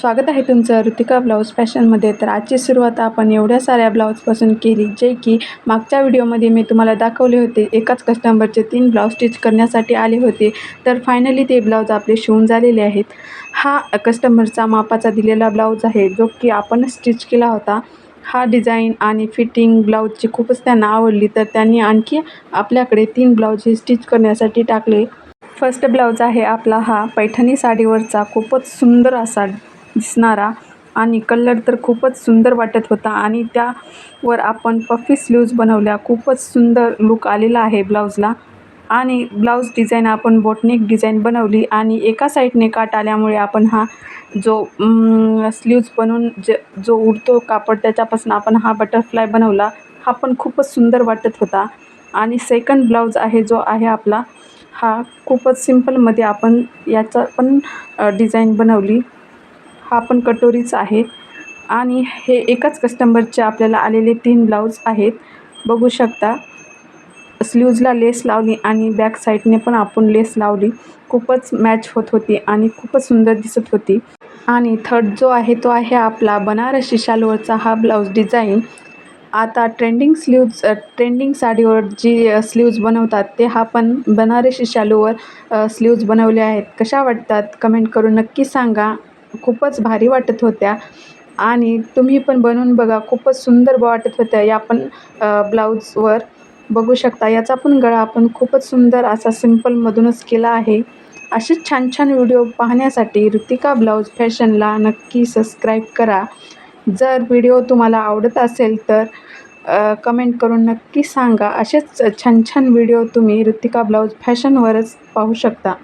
स्वागत आहे तुमचं ऋतिका ब्लाऊज फॅशनमध्ये. तर आजची सुरुवात आपण एवढ्या साऱ्या ब्लाऊजपासून केली, जे की मागच्या व्हिडिओमध्ये मी तुम्हाला दाखवले होते. एकाच कस्टमरचे 3 ब्लाऊज स्टिच करण्यासाठी आले होते. तर फायनली ते ब्लाऊज आपले शिवून झालेले आहेत. हा कस्टमरचा मापाचा दिलेला ब्लाऊज आहे, जो की आपण स्टिच केला होता. हा डिझाईन आणि फिटिंग ब्लाऊजची खूपच त्यांना आवडली, तर त्यांनी आणखी आपल्याकडे 3 ब्लाऊज हे स्टिच करण्यासाठी टाकले. फर्स्ट ब्लाऊज आहे आपला हा पैठणी साडीवरचा, खूपच सुंदर असा दिसणारा आणि कलर तर खूपच सुंदर वाटत होता आणि त्यावर आपण पफी स्लीव्ज बनवल्या. खूपच सुंदर लुक आलेला आहे ब्लाऊजला. आणि ब्लाऊज डिझाईन आपण बोटनेक डिझाईन बनवली आणि एका साईडने काट आल्यामुळे आपण हा जो स्लीव्ज बनवून जो उडतो कापड, त्याच्यापासून आपण हा बटरफ्लाय बनवला. हा पण खूपच सुंदर वाटत होता. आणि सेकंड ब्लाऊज आहे जो आहे आपला, हा खूपच सिंपलमध्ये आपण याचा पण डिझाईन बनवली. हा पण कटोरीच आहे. आणि हे एकाच कस्टमरचे आपल्याला आलेले 3 ब्लाऊज आहेत. बघू शकता, स्लीव्जला लेस लावली आणि बॅक साईडने पण आपण लेस लावली. खूपच मॅच होत होती आणि खूपच सुंदर दिसत होती. आणि थर्ड जो आहे तो आहे आपला बनारसी शालवरचा हा ब्लाऊज डिझाईन. आता ट्रेंडिंग साडीवर जी स्लीव्ज बनवतात, ते हा पण बनारसी शालूवर स्लीव्ज बनवले आहेत. कशा वाटतात कमेंट करून नक्की सांगा. खूपच भारी वाटत होत्या आणि तुम्ही पण बनवून बघा. खूपच सुंदर वाटत होत्या या पण ब्लाऊजवर. बघू शकता, याचा पण गळा आपण खूपच सुंदर असा सिंपलमधूनच केला आहे. असेच छान छान व्हिडिओ पाहण्यासाठी ऋतिका ब्लाऊज फॅशनला नक्की सबस्क्राईब करा. जर व्हिडिओ तुम्हाला आवडत असेल तर कमेंट करून नक्की सांगा. असेच छान छान व्हिडिओ तुम्ही ऋतिका ब्लाऊज फॅशनवरच पाहू शकता.